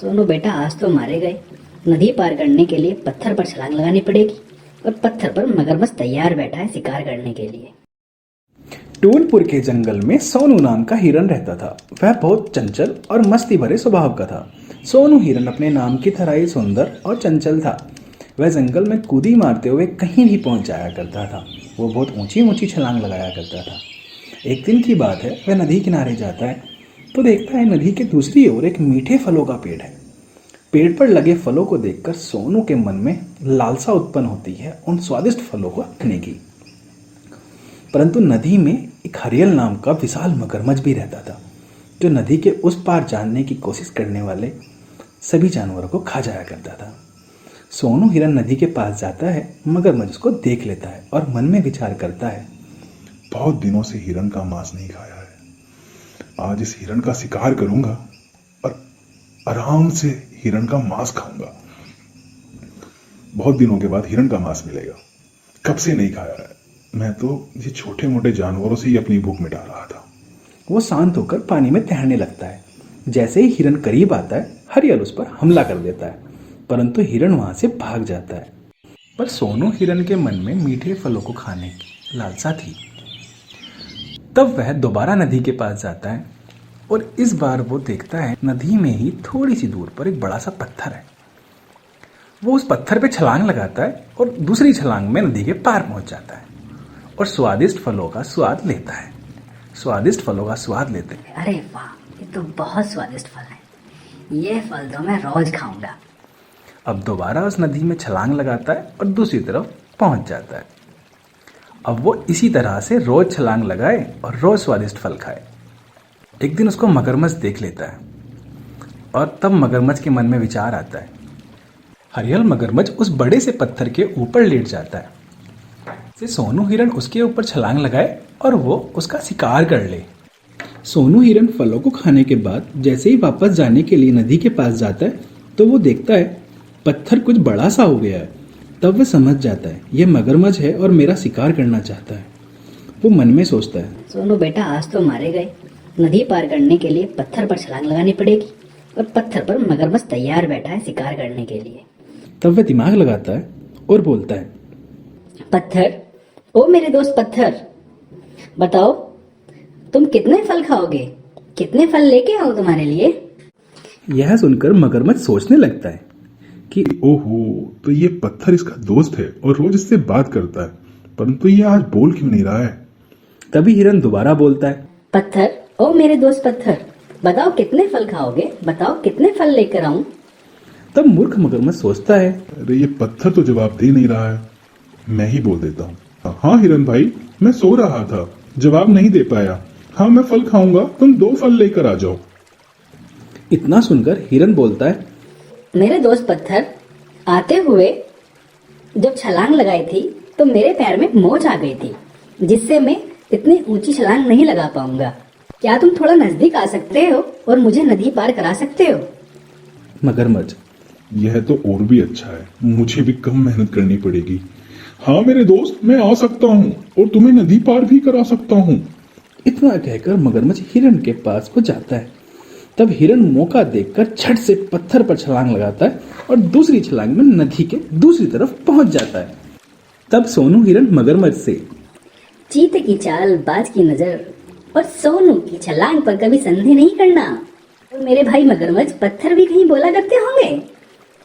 सोनू बेटा, आज तो मारे गए। नदी पार करने के लिए पत्थर पर छलांग लगानी पड़ेगी और पत्थर पर मगरमच्छ तैयार बैठा है शिकार करने के लिए। टूनपुर के जंगल में सोनू नाम का हिरन रहता था। वह बहुत चंचल और मस्ती भरे स्वभाव का था। सोनू हिरन अपने नाम की तरह ही सुंदर और चंचल था। वह जंगल में कूदी मारते हुए कहीं भी पहुंच जाया करता था। वो बहुत ऊंची ऊंची छलांग लगाया करता था। एक दिन की बात है, वह नदी किनारे जाता है तो देखता है नदी के दूसरी ओर एक मीठे फलों का पेड़ है। पेड़ पर लगे फलों को देखकर सोनू के मन में लालसा उत्पन्न होती है उन स्वादिष्ट फलों को खाने की। परंतु नदी में एक हरियल नाम का विशाल मगरमच्छ भी रहता था, जो नदी के उस पार जानने की कोशिश करने वाले सभी जानवरों को खा जाया करता था। सोनू हिरन नदी के पास जाता है, मगरमच्छ उसको देख लेता है और मन में विचार करता है, बहुत दिनों से हिरन का मांस नहीं खाया है। आज इस हिरन का शिकार करूंगा और आराम से हिरन का मांस खाऊंगा। बहुत दिनों के बाद हिरन का मांस मिलेगा। कब से नहीं खाया है। मैं तो ये छोटे मोटे जानवरों से ही अपनी भूख मिटा रहा था। वो शांत होकर पानी में तैरने लगता है। जैसे ही हिरन करीब आता है, हरियल उस पर हमला कर देता है, परंतु हिरन वहां से भाग जाता है। पर सोनू हिरन के मन में मीठे फलों को खाने की लालसा थी। तब वह दोबारा नदी के पास जाता है और इस बार वो देखता है नदी में ही थोड़ी सी दूर पर एक बड़ा सा पत्थर है। वो उस पत्थर पे छलांग लगाता है और दूसरी छलांग में नदी के पार पहुंच जाता है और स्वादिष्ट फलों का स्वाद लेता है। स्वादिष्ट फलों का स्वाद लेते हैं। अरे वाह, ये तो बहुत स्वादिष्ट फल है। ये फल तो मैं रोज खाऊंगा। अब दोबारा उस नदी में छलांग लगाता है और दूसरी तरफ पहुंच जाता है। अब वो इसी तरह से रोज छलांग लगाए और रोज स्वादिष्ट फल खाए। एक दिन उसको मगरमच्छ देख लेता है और तब मगरमच्छ के मन में विचार आता है। हरियल मगरमच्छ उस बड़े से पत्थर के ऊपर लेट जाता है। से सोनू हिरन उसके ऊपर छलांग लगाए और वो उसका शिकार कर ले। सोनू हिरन फलों को खाने के बाद जैसे ही वापस जाने के लिए नदी के पास जाता है तो वो देखता है पत्थर कुछ बड़ा सा हो गया है। तब वह समझ जाता है यह मगरमच्छ है और मेरा शिकार करना चाहता है। वो मन में सोचता है, सोनू बेटा, आज तो मारे गए। नदी पार करने के लिए पत्थर पर छलांग लगानी पड़ेगी और पत्थर पर मगरमच्छ तैयार बैठा है शिकार करने के लिए। तब वह दिमाग लगाता है और बोलता है, पत्थर, ओ मेरे दोस्त पत्थर, बताओ तुम कितने फल खाओगे? कितने फल लेके आऊं तुम्हारे लिए? यह सुनकर मगरमच्छ सोचने लगता है कि ओहो, तो ये पत्थर इसका दोस्त है और रोज इससे बात करता है, परंतु ये आज बोल क्यों नहीं रहा है। तभी हिरन दोबारा बोलता है, पत्थर, ओ मेरे दोस्त पत्थर, बताओ कितने फल खाओगे? बताओ कितने फल लेकर आऊं? तब मूर्ख मगरमच्छ सोचता है, अरे ये पत्थर तो जवाब दे नहीं रहा है। मैं ही बोल देता हूँ। हाँ हिरन भाई, मैं सो रहा था, जवाब नहीं दे पाया। हाँ मैं फल खाऊंगा, तुम 2 फल लेकर आ जाओ। इतना सुनकर हिरन बोलता है, मेरे दोस्त पत्थर, आते हुए जब छलांग लगाई थी तो मेरे पैर में मोच आ गई थी, जिससे मैं इतनी ऊंची छलांग नहीं लगा पाऊंगा। क्या तुम थोड़ा नजदीक आ सकते हो और मुझे नदी पार करा सकते हो? मगरमच्छ, यह तो और भी अच्छा है, मुझे भी कम मेहनत करनी पड़ेगी। हाँ मेरे दोस्त, मैं आ सकता हूँ और तुम्हें नदी पार भी करा सकता हूँ। इतना कहकर मगरमच्छ हिरन के पास को जाता है। तब हिरन मौका देखकर झट से पत्थर पर छलांग लगाता है और दूसरी छलांग में नदी के दूसरी तरफ पहुंच जाता है। तब सोनू हिरन मगरमच्छ से, चीते की चाल, बाज की नजर और सोनू की छलांग पर कभी संदेह नहीं करना। और मेरे भाई मगरमच्छ पत्थर भी कहीं बोला करते होंगे,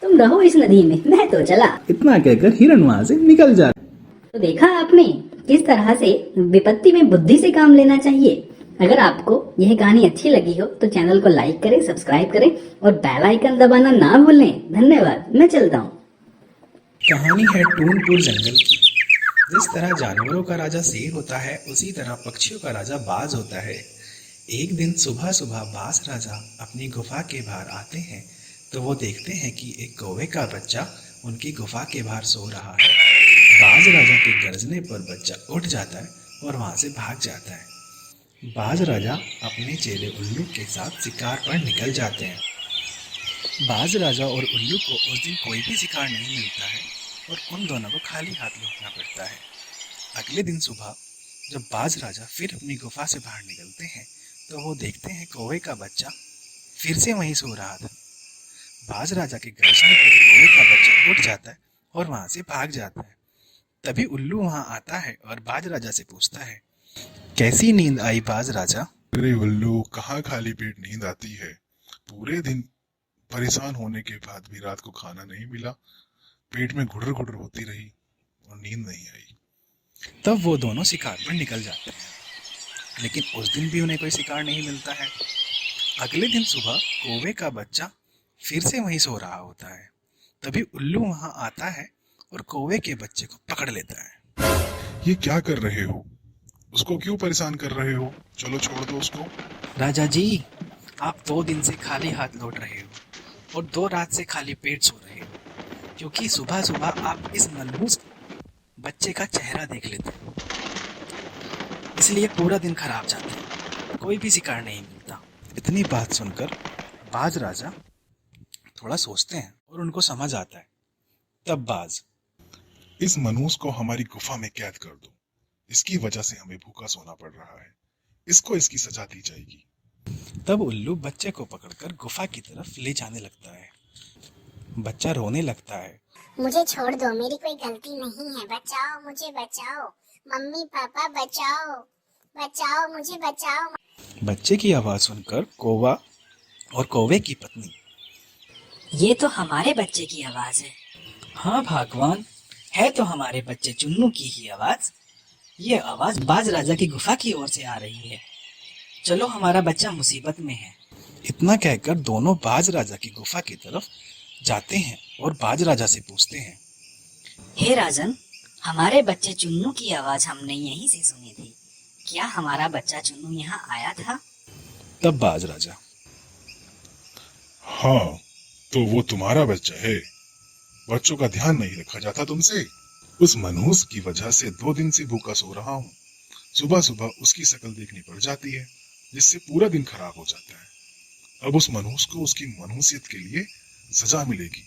तुम रहो इस नदी में, मैं तो चला। इतना कहकर हिरन वहां से निकल जाता है। तो देखा आपने किस तरह से विपत्ति में बुद्धि से काम लेना चाहिए। अगर आपको यह कहानी अच्छी लगी हो तो चैनल को लाइक करें, सब्सक्राइब करें और बेल आइकन दबाना ना भूलें। धन्यवाद, मैं चलता हूँ। कहानी है टूनपुर जंगल की। जिस तरह जानवरों का राजा शेर होता है, उसी तरह पक्षियों का राजा बाज होता है। एक दिन सुबह सुबह बाज राजा अपनी गुफा के बाहर आते हैं तो वो देखते हैं कि एक कौवे का बच्चा उनकी गुफा के बाहर सो रहा है। बाज राजा के गरजने पर बच्चा उठ जाता है और वहां से भाग जाता है। बाज राजा अपने चेले उल्लू के साथ शिकार पर निकल जाते हैं। बाज राजा और उल्लू को उस दिन कोई भी शिकार नहीं मिलता है और उन दोनों को खाली हाथ लौटना पड़ता है। अगले दिन सुबह जब बाज राजा फिर अपनी गुफा से बाहर निकलते हैं तो वो देखते हैं कौवे का बच्चा फिर से वहीं सो रहा था। बाज राजा के गर्जने पर कौवे का बच्चा उठ जाता है और वहां से भाग जाता है। तभी उल्लू वहां आता है और बाज राजा से पूछता है, कैसी नींद आई बाज राजा? अरे उल्लू, कहाँ खाली पेट नींद आती है। पूरे दिन परेशान होने के बाद भी रात को खाना नहीं मिला, पेट में घुटर घुटर होती रही और नींद नहीं आई। तब वो दोनों शिकार पर निकल जाते हैं, लेकिन उस दिन भी उन्हें कोई शिकार नहीं मिलता है। अगले दिन सुबह कौवे का बच्चा फिर से वहीं सो रहा होता है। तभी उल्लू वहां आता है और कौवे के बच्चे को पकड़ लेता है। ये क्या कर रहे हो? उसको क्यों परेशान कर रहे हो? चलो छोड़ दो उसको। राजा जी, आप 2 दिन से खाली हाथ लौट रहे हो और 2 रात से खाली पेट सो रहे हो, क्योंकि सुबह सुबह आप इस मनहूस बच्चे का चेहरा देख लेते हो, इसलिए पूरा दिन खराब जाता है, कोई भी शिकार नहीं मिलता। इतनी बात सुनकर बाज राजा थोड़ा सोचते हैं और उनको समझ आता है। तब बाज, इस मनहूस को हमारी गुफा में कैद कर दो। इसकी वजह से हमें भूखा सोना पड़ रहा है। इसको इसकी सजा दी जाएगी। तब उल्लू बच्चे को पकड़कर गुफा की तरफ ले जाने लगता है। बच्चा रोने लगता है। मुझे छोड़ दो, मेरी कोई गलती नहीं है। बचाओ, मुझे बचाओ। मम्मी पापा बचाओ, बचाओ, मुझे बचाओ। बच्चे की आवाज सुनकर कौवा और कौवे की पत्नी, ये तो हमारे बच्चे की आवाज है। हाँ भगवान, है तो हमारे बच्चे चुन्नू की ही आवाज। ये आवाज बाज राजा की गुफा की ओर से आ रही है। चलो, हमारा बच्चा मुसीबत में है। इतना कहकर दोनों बाज राजा की गुफा की तरफ जाते हैं और बाज राजा से पूछते हैं, हे राजन, हमारे बच्चे चुन्नू की आवाज हमने यहीं से सुनी थी। क्या हमारा बच्चा चुन्नू यहाँ आया था? तब बाज राजा, हाँ, तो वो तुम्हारा बच्चा है। बच्चों का ध्यान नहीं रखा जाता तुमसे। उस मनहूस की वजह से 2 दिन से भूखा सो रहा हूँ। सुबह सुबह उसकी शक्ल देखनी पड़ जाती है, जिससे पूरा दिन खराब हो जाता है। अब उस मनहूस को उसकी मनहूसियत के लिए सजा मिलेगी।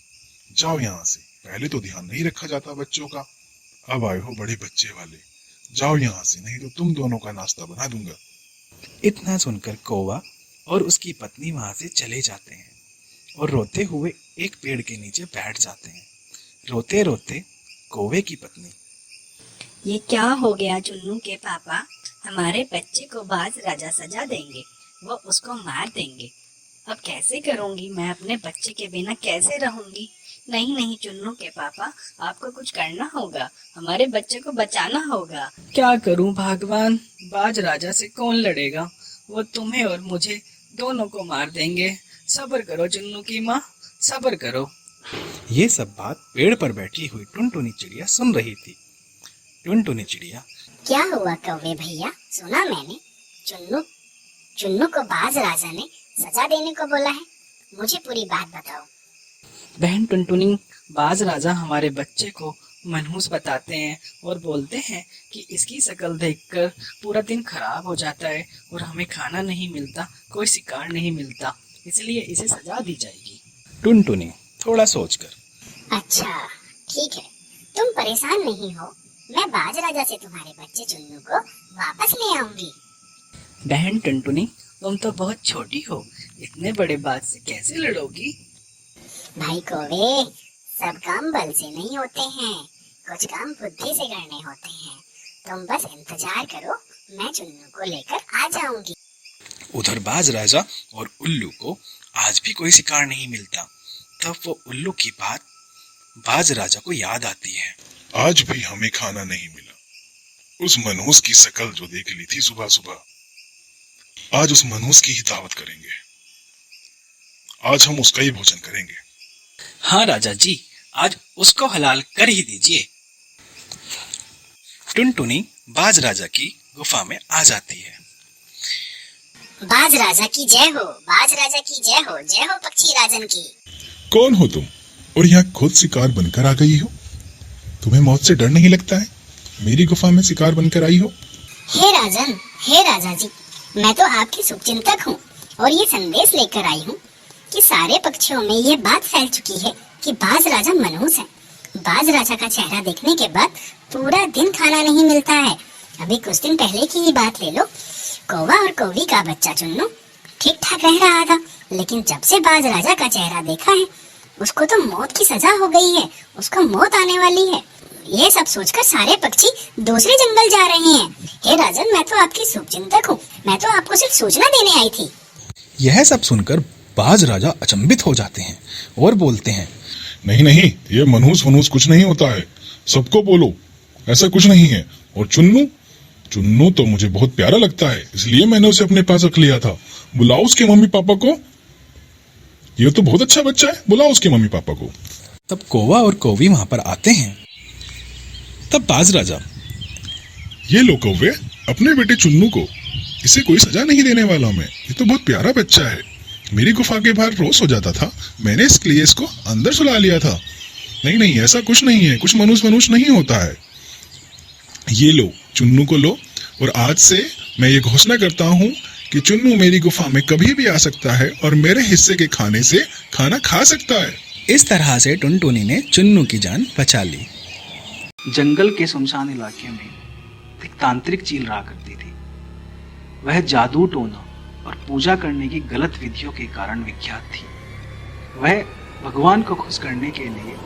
जाओ यहाँ से। पहले तो ध्यान नहीं रखा जाता बच्चों का, अब आए हो बड़े बच्चे वाले। जाओ यहाँ से, नहीं तो तुम दोनों का नाश्ता बना दूंगा। इतना सुनकर कौवा और उसकी पत्नी वहां से चले जाते हैं और रोते हुए एक पेड़ के नीचे बैठ जाते हैं। रोते रोते कौवे की पत्नी, ये क्या हो गया चुन्नू के पापा? हमारे बच्चे को बाज राजा सजा देंगे, वो उसको मार देंगे। अब कैसे करूंगी मैं? अपने बच्चे के बिना कैसे रहूंगी? नहीं नहीं चुन्नू के पापा, आपको कुछ करना होगा, हमारे बच्चे को बचाना होगा। क्या करूं भगवान, बाज राजा से कौन लड़ेगा? वो तुम्हें और मुझे दोनों को मार देंगे। सब्र करो चुन्नू की माँ, सब्र करो। ये सब बात पेड़ पर बैठी हुई टुनटुनी चिड़िया सुन रही थी। टुनटुनी चिड़िया, क्या हुआ कौवे भैया? सुना मैंने, चुन्नू चुन्नू को बाज राजा ने सजा देने को बोला है। मुझे पूरी बात बताओ। बहन टुनटुनी, बाज राजा हमारे बच्चे को मनहूस बताते हैं और बोलते हैं कि इसकी शक्ल देखकर पूरा दिन खराब हो जाता है और हमें खाना नहीं मिलता, कोई शिकार नहीं मिलता, इसलिए इसे सजा दी जाएगी। टुनटुनी थोड़ा सोचकर, अच्छा ठीक है, तुम परेशान नहीं हो। मैं बाज राजा से तुम्हारे बच्चे चुन्नू को वापस ले आऊंगी। बहन टुनटुनी, तुम तो बहुत छोटी हो, इतने बड़े बात से कैसे लड़ोगी? भाई कौवे, सब काम बल से नहीं होते हैं, कुछ काम बुद्धि से करने होते हैं। तुम बस इंतजार करो, मैं चुन्नू को लेकर आ जाऊंगी। उधर बाज राजा और उल्लू को आज भी कोई शिकार नहीं मिलता। तब वो उल्लू की बात बाज राजा को याद आती है। आज भी हमें खाना नहीं मिला। उस मनहूस की शक्ल जो देख ली थी सुबह सुबह, आज उस मनहूस की ही दावत करेंगे। आज हम उसका ही भोजन करेंगे। हाँ राजा जी, आज उसको हलाल कर ही दीजिए। टुनटुनी बाज राजा की गुफा में आ जाती है। बाज राजा की जय हो, बाज राजा की जय हो, जय हो पक्षी राजन की। कौन हो तुम और यहाँ खुद शिकार बनकर आ गई हो? तुम्हें मौत से डर नहीं लगता है? मेरी गुफा में शिकार बनकर आई हो। हे राजन, हे राजा जी, मैं तो आपकी शुभचिंतक हूँ और ये संदेश लेकर आई हूँ कि सारे पक्षियों में ये बात फैल चुकी है कि बाज राजा मनहूस है। बाज राजा का चेहरा देखने के बाद पूरा दिन खाना नहीं मिलता है। अभी कुछ दिन पहले की ही बात ले लो, कौवा और कौवी का बच्चा चुन्नू ठीक ठाक रह रहा था, लेकिन जब से बाज राजा का चेहरा देखा है उसको तो मौत की सजा हो गई है, उसको मौत आने वाली है। ये सब सोचकर सारे पक्षी दूसरे जंगल जा रहे हैं। हे राजन, मैं तो आपकी शुभचिंतक हूँ, मैं तो आपको सिर्फ सूचना देने आई थी। यह सब सुनकर बाज राजा अचंभित हो जाते हैं और बोलते हैं, नहीं नहीं, ये मनहूस वनूस कुछ नहीं होता है, सबको बोलो ऐसा कुछ नहीं है। और चुन्नू चुन्नू तो मुझे बहुत प्यारा लगता है, इसलिए मैंने उसे अपने पास रख लिया था। बुलाओ उसके मम्मी पापा को, ये तो बहुत अच्छा बच्चा है, बुलाओ उसके मम्मी पापा को। तब कौवा और कौवी वहां पर आते हैं। तब बाज राजा, ये लो कौवे, अपने बेटे चुन्नू को, इसे कोई सजा नहीं देने वाला मैं, ये तो बहुत प्यारा बच्चा है। मेरी गुफा के बाहर रोज हो जाता था, मैंने इसलिए इसको अंदर सुला लिया था। नहीं नहीं, ऐसा कुछ नहीं है, कुछ मनुष्य नहीं होता है। ये लो, चुन्नू को लो, और आज से मैं ये घोषणा करता हूँ कि चुन्नू मेरी गुफा में कभी भी आ सकता है और मेरे हिस्से के खाने से खाना खा सकता है। इस तरह से टुनटुनी ने चुन्नू की जान बचा ली। जंगल के सुनसान इलाके में एक तांत्रिक चील रहा करती थी। वह जादू टोना और पूजा करने की गलत विधियों के कारण विख्यात थी। वह भगवान को खुश करने के लिए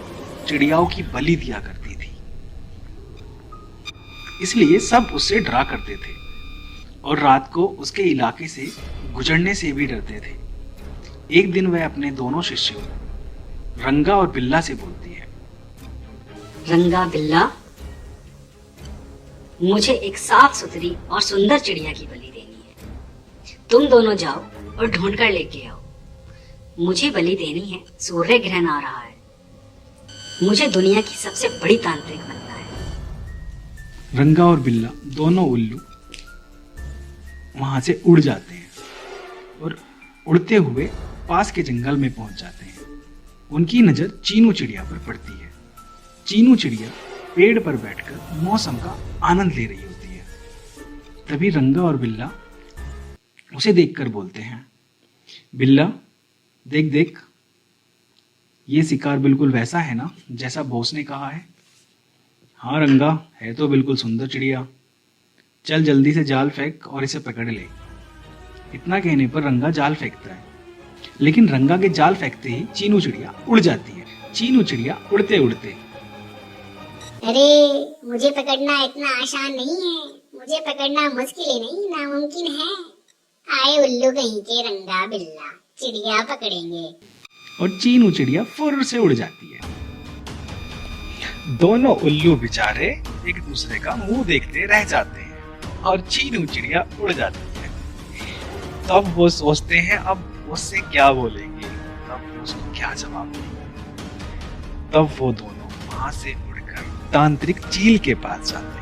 चिड़ियाओं की बलि दिया करती थी, इसलिए सब उससे डरा करते थे और रात को उसके इलाके से गुजरने से भी डरते थे। एक दिन वह अपने दोनों शिष्यों रंगा और बिल्ला से बोलती है, रंगा बिल्ला, मुझे एक साफ सुथरी और सुंदर चिड़िया की बलि देनी है। तुम दोनों जाओ और ढूंढ कर लेके आओ। मुझे बलि देनी है, सूर्य ग्रहण आ रहा है। मुझे दुनिया की सबसे बड़ी तांत्रिक बनना है। रंगा और बिल्ला दोनों उल्लू वहां से उड़ जाते हैं और उड़ते हुए पास के जंगल में पहुंच जाते हैं। उनकी नजर चीनू चिड़िया पर पड़ती है। चीनू चिड़िया पेड़ पर बैठकर मौसम का आनंद ले रही होती है। तभी रंगा और बिल्ला उसे देखकर बोलते हैं, बिल्ला देख देख, ये शिकार बिल्कुल वैसा है ना जैसा बॉस ने कहा है। हाँ रंगा, है तो बिल्कुल सुंदर चिड़िया। चल जल्दी से जाल फेंक और इसे पकड़ ले। इतना कहने पर रंगा जाल फेंकता है, लेकिन रंगा के जाल फेंकते ही चीनू चिड़िया उड़ जाती है। चीनू चिड़िया उड़ते उड़ते, अरे मुझे पकड़ना इतना आसान नहीं है, मुझे पकड़ना मुश्किल ही नहीं नामुमकिन है। आए उल्लू कहीं के, रंगा बिल्ला चिड़िया पकड़ेंगे। और चीनू चिड़िया फुर्र से उड़ जाती है। दोनों उल्लू बेचारे एक दूसरे का मुंह देखते रह जाते हैं और चीनू चिड़िया उड़ जाती है। तब वो सोचते हैं अब उससे क्या बोलेंगे, तब उसको क्या जवाब देंगे। तब वो दोनों वहां से उड़कर तांत्रिक चील के पास जाते हैं।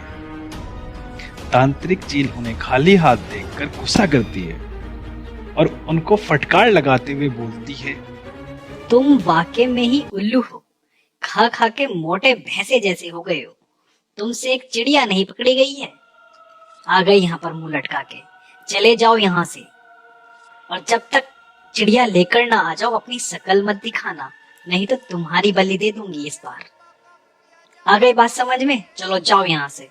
तांत्रिक चील उन्हें खाली हाथ देखकर गुस्सा करती है और उनको फटकार लगाते हुए बोलती है, तुम वाकई में ही उल्लू हो, खा खा के मोटे भैंसे जैसे हो गए हो। तुमसे एक चिड़िया नहीं पकड़ी गई है। आ गई यहाँ पर मुंह लटका के, चले जाओ यहाँ से। और जब तक चिड़िया लेकर ना आ जाओ अपनी शकल मत दिखाना, नहीं तो तुम्हारी बलि दे दूंगी इस बार। आ गई बात समझ में? चलो जाओ यहाँ से।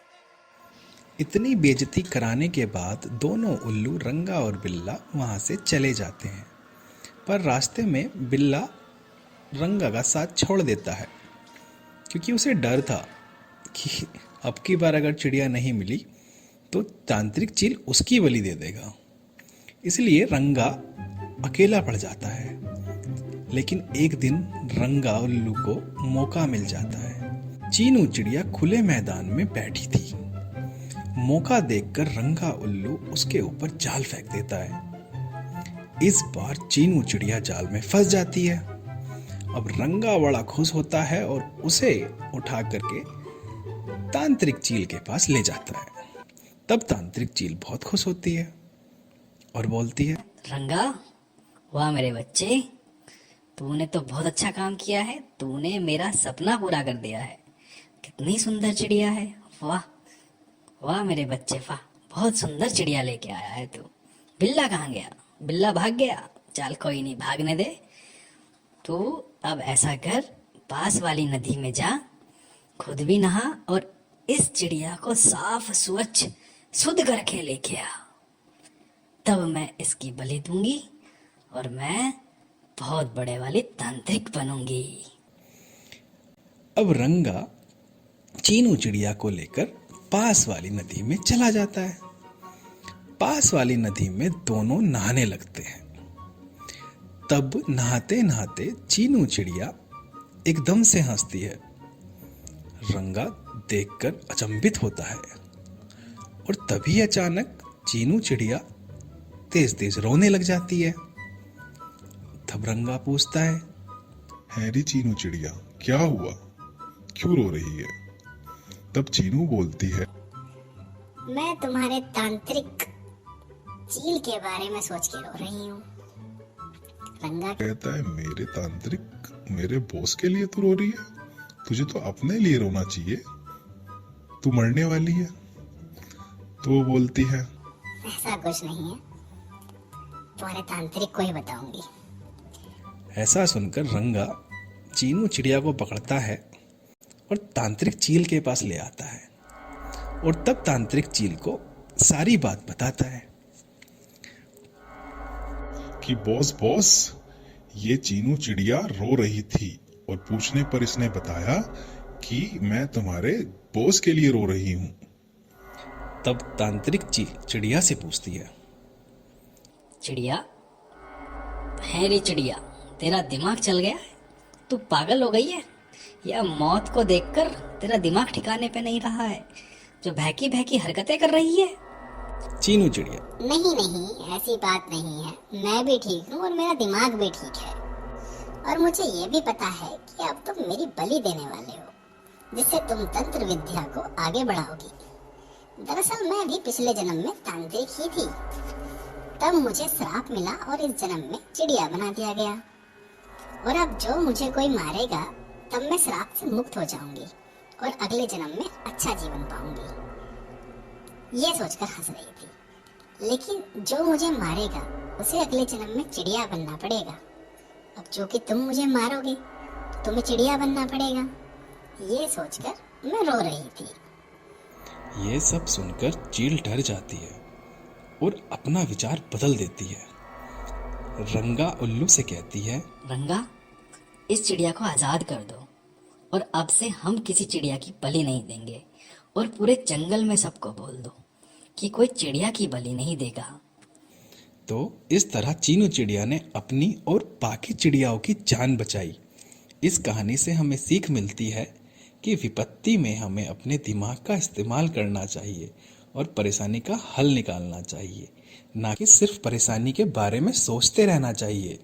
इतनी बेइज्जती कराने के बाद दोनों उल्लू रंगा और बिल्ला वहां से चले जाते हैं। पर रास्ते में बिल्ला रंगा का साथ छोड़ देता है, क्योंकि उसे डर था कि अब की बार अगर चिड़िया नहीं मिली तो तांत्रिक चील उसकी बलि दे देगा। इसलिए रंगा अकेला पड़ जाता है। लेकिन एक दिन रंगा उल्लू को मौका मिल जाता है। चीनू चिड़िया खुले मैदान में बैठी थी। मौका देखकर रंगा उल्लू उसके ऊपर जाल फेंक देता है। इस बार चीनू चिड़िया जाल में फंस जाती है। अब रंगा बड़ा खुश होता है और उसे उठा करके तांत्रिक चील के पास ले जाता है। तब तांत्रिक चील बहुत खुश होती है और बोलती है, रंगा, वाह मेरे बच्चे, तूने तो बहुत अच्छा काम किया है। तूने मेरा सपना पूरा कर दिया है। कितनी सुंदर चिड़िया है। वाह वाह मेरे बच्चे, वाह, बहुत सुंदर चिड़िया लेके आया है तू। बिल्ला कहाँ गया? बिल्ला भाग गया। चल कोई नहीं, भागने दे। तू अब ऐसा कर, पास वाली नदी में जा, खुद भी नहा और इस चिड़िया को साफ स्वच्छ शुद्ध करके लेके आ। तब मैं इसकी बलि दूंगी और मैं बहुत बड़े वाली तांत्रिक बनूंगी। अब रंगा चीनू चिड़िया को लेकर पास वाली नदी में चला जाता है। पास वाली नदी में दोनों नहाने लगते हैं। तब नहाते नहाते चीनू चिड़िया एकदम से हंसती है। रंगा देखकर अचंभित होता है और तभी अचानक चीनू चिड़िया तेज तेज रोने लग जाती है। तब रंगा पूछता है, हैरी चीनू चिड़िया, क्या हुआ, क्यों रो रही है? तब चीनू बोलती है, मैं तुम्हारे तांत्रिक चील के बारे में सोच के रो रही हूँ। रंगा कहता है, मेरे तांत्रिक, मेरे बॉस के लिए तू रो रही है? तुझे तो अपने लिए रोना चाहिए, तू मरने वाली है। तो वो बोलती है, ऐसा कुछ नहीं है, तुम्हारे तांत्रिक को ही बताऊंगी। ऐसा सुनकर रंगा चीनू चिड़िया को पकड़ता है और तांत्रिक चील के पास ले आता है और तब तांत्रिक चील को सारी बात बताता है कि बॉस बॉस, ये चीनू चिड़िया रो रही थी और पूछने पर इसने बताया कि मैं तुम्हारे बॉस के लिए रो रही हूं। तब तांत्रिक चील चिड़िया से पूछती है, चिड़िया, हैरी चिड़िया, तेरा दिमाग चल गया है? तू पागल हो गई है या मौत को देखकर तेरा दिमाग ठिकाने पे नहीं रहा है जो भैकी भैकी हरकतें कर रही है? चीनू चिड़िया, नहीं नहीं, ऐसी बात नहीं है, मैं भी ठीक हूँ और मेरा दिमाग भी ठीक है। और मुझे ये भी पता है कि अब तुम मेरी बलि देने वाले हो, जिससे तुम तंत्र विद्या को आगे बढ़ाओगी। दरअसल मैं भी पिछले जन्म में तांत्रिक ही थी, तब मुझे श्राप मिला और इस जन्म में चिड़िया बना दिया गया। और अब जो मुझे कोई मारेगा तब मैं श्राप से मुक्त हो जाऊंगी और अगले जन्म में अच्छा जीवन पाऊंगी। ये सोचकर हंस रही थी। लेकिन जो मुझे मारेगा उसे अगले जन्म में चिड़िया बनना पड़ेगा। अब जो कि तुम मुझे मारोगे तो तुम्हें चिड़िया बनना पड़ेगा। ये सोचकर मैं रो रही थी। ये सब सुनकर चील डर जाती है और अपना विचार बदल देती है। रंगा उल्लू से कहती है, रंगा, इस चिड़िया को आजाद कर दो और अब से हम किसी चिड़िया की बलि नहीं देंगे और पूरे जंगल में सबको बोल दो कि कोई चिड़िया की बलि नहीं देगा। तो इस तरह चीनू चिड़िया ने अपनी और बाकी चिड़ियाओं की जान बचाई। इस कहानी से हमें सीख मिलती है कि विपत्ति में हमें अपने दिमाग का इस्तेमाल करना चाहिए और परेशानी का हल निकालना चाहिए, ना कि सिर्फ परेशानी के बारे में सोचते रहना चाहिए।